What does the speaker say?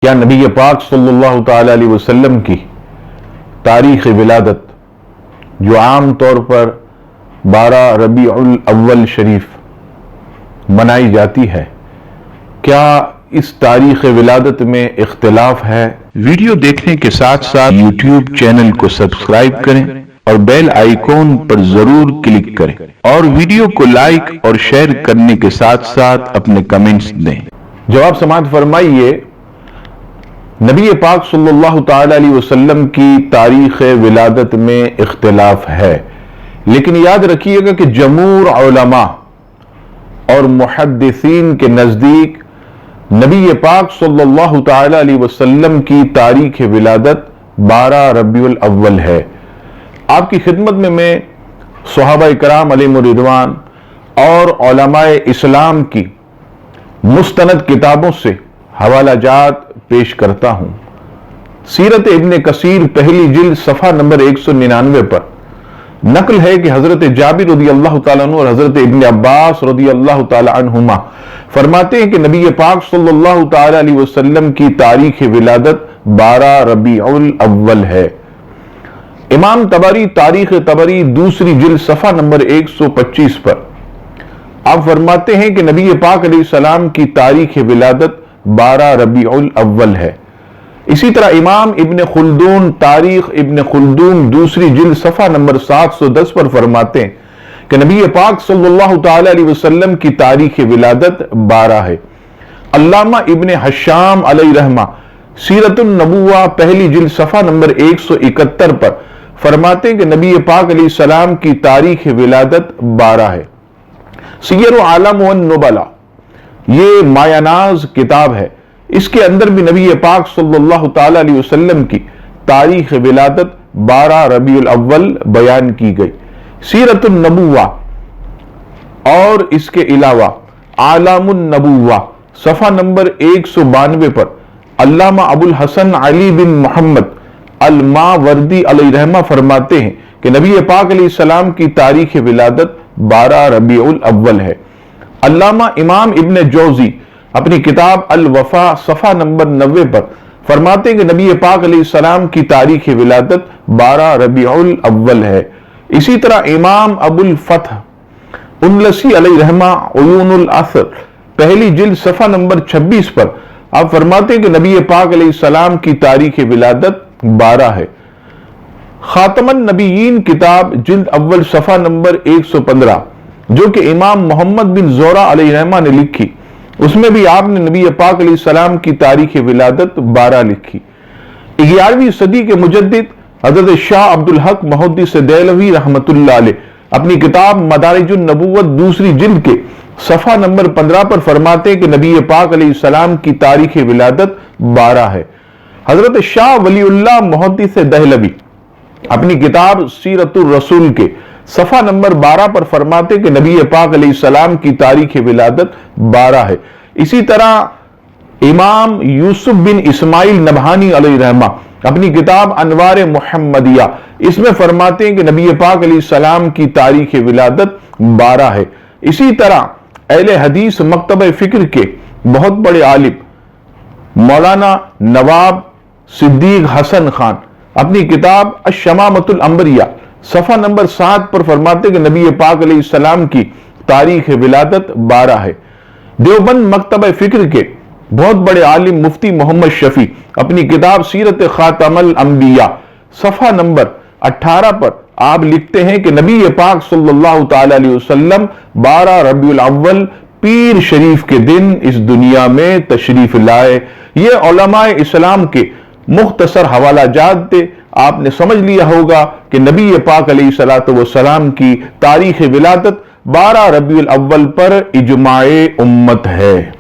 کیا نبی پاک صلی اللہ تعالی علیہ وسلم کی تاریخ ولادت جو عام طور پر 12 ربیع الاول شریف منائی جاتی ہے، کیا اس تاریخ ولادت میں اختلاف ہے؟ ویڈیو دیکھنے کے ساتھ ساتھ یوٹیوب چینل کو سبسکرائب کریں اور بیل آئیکن پر ضرور کلک کریں اور ویڈیو کو لائک اور شیئر کرنے کے ساتھ ساتھ اپنے کمنٹس دیں۔ جواب سماعت فرمائیے، نبی پاک صلی اللہ تعالی علیہ وسلم کی تاریخ ولادت میں اختلاف ہے، لیکن یاد رکھیے گا کہ جمہور علماء اور محدثین کے نزدیک نبی پاک صلی اللہ تعالی علیہ وسلم کی تاریخ ولادت 12 ربیع الاول ہے۔ آپ کی خدمت میں صحابہ کرام علیہم الرضوان اور علماء اسلام کی مستند کتابوں سے حوالہ جات پیش کرتا ہوں۔ سیرت ابن کثیر پہلی جلد صفحہ نمبر 199 پر نقل ہے کہ حضرت جابر رضی اللہ تعالیٰ عنہ اور حضرت ابن عباس رضی اللہ تعالیٰ عنہما فرماتے ہیں کہ نبی پاک صلی اللہ تعالیٰ علیہ وسلم کی تاریخ ولادت 12 ربیع الاول ہے۔ امام طبری تاریخ طبری دوسری جلد صفحہ نمبر 125 پر آپ فرماتے ہیں کہ نبی پاک علیہ السلام کی تاریخ ولادت 12 ربیع الاول ہے۔ اسی طرح امام ابن خلدون تاریخ ابن خلدون دوسری جلد صفحہ نمبر 710 پر فرماتے ہیں کہ نبی پاک صلی اللہ تعالی علیہ وسلم کی تاریخ ولادت 12 ہے۔ علامہ ابن حشام علیہ رحمہ سیرت النبوہ پہلی جلد صفحہ نمبر 171 پر فرماتے ہیں کہ نبی پاک علیہ السلام کی تاریخ ولادت 12 ہے۔ سیر عالم والنبلا یہ مایہ ناز کتاب ہے، اس کے اندر بھی نبی پاک صلی اللہ تعالی علیہ وسلم کی تاریخ ولادت 12 ربیع الاول بیان کی گئی۔ سیرت النبوہ اور اس کے علاوہ عالم النبوہ صفحہ نمبر 192 پر علامہ ابو الحسن علی بن محمد الماوردی علیہ رحمہ فرماتے ہیں کہ نبی پاک علیہ السلام کی تاریخ ولادت 12 ربیع الاول ہے۔ علامہ امام ابن جوزی اپنی کتاب الوفا صفحہ نمبر 90 پر فرماتے ہیں کہ نبی پاک علیہ السلام کی تاریخ ولادت 12 ربیع الاول ہے۔ اسی طرح امام ابو الفتح انلسی علیہ رحمہ عیون الاثر پہلی جلد صفحہ نمبر 26 پر آپ فرماتے ہیں کہ نبی پاک علیہ السلام کی تاریخ ولادت 12 ہے۔ خاتم النبیین کتاب جلد اول صفحہ نمبر 115 جو کہ امام محمد بن زورہ علیہ رحمہ نے لکھی، اس میں بھی آپ نے نبی پاک علیہ السلام کی تاریخ ولادت 12 لکھی۔ 11ویں صدی کے مجدد حضرت شاہ عبدالحق محدث دہلوی رحمت اللہ علیہ اپنی کتاب مدارج النبوت دوسری جلد کے صفحہ نمبر 15 پر فرماتے ہیں کہ نبی پاک علیہ السلام کی تاریخ ولادت 12 ہے۔ حضرت شاہ ولی اللہ محدث دہلوی اپنی کتاب سیرت الرسول کے صفحہ نمبر 12 پر فرماتے کہ نبی پاک علیہ السلام کی تاریخ ولادت 12 ہے۔ اسی طرح امام یوسف بن اسماعیل نبہانی علیہ رحمہ اپنی کتاب انوار محمدیہ اس میں فرماتے ہیں کہ نبی پاک علیہ السلام کی تاریخ ولادت 12 ہے۔ اسی طرح اہل حدیث مکتبہ فکر کے بہت بڑے عالم مولانا نواب صدیق حسن خان اپنی کتاب الشمامۃ الانبریاء صفحہ نمبر 7 پر فرماتے کہ نبی پاک علیہ السلام کی تاریخ ولادت 12 ہے۔ دیوبند مکتبہ فکر کے بہت بڑے عالم مفتی محمد شفیع اپنی کتاب سیرت خاتم الانبیاء صفحہ نمبر 18 پر آپ لکھتے ہیں کہ نبی پاک صلی اللہ تعالی علیہ وسلم 12 ربیع الاول پیر شریف کے دن اس دنیا میں تشریف لائے۔ یہ علماء اسلام کے مختصر حوالہ جات تھے۔ آپ نے سمجھ لیا ہوگا کہ نبی پاک علیہ السلام کی تاریخ ولادت 12 ربیع الاول پر اجماع امت ہے۔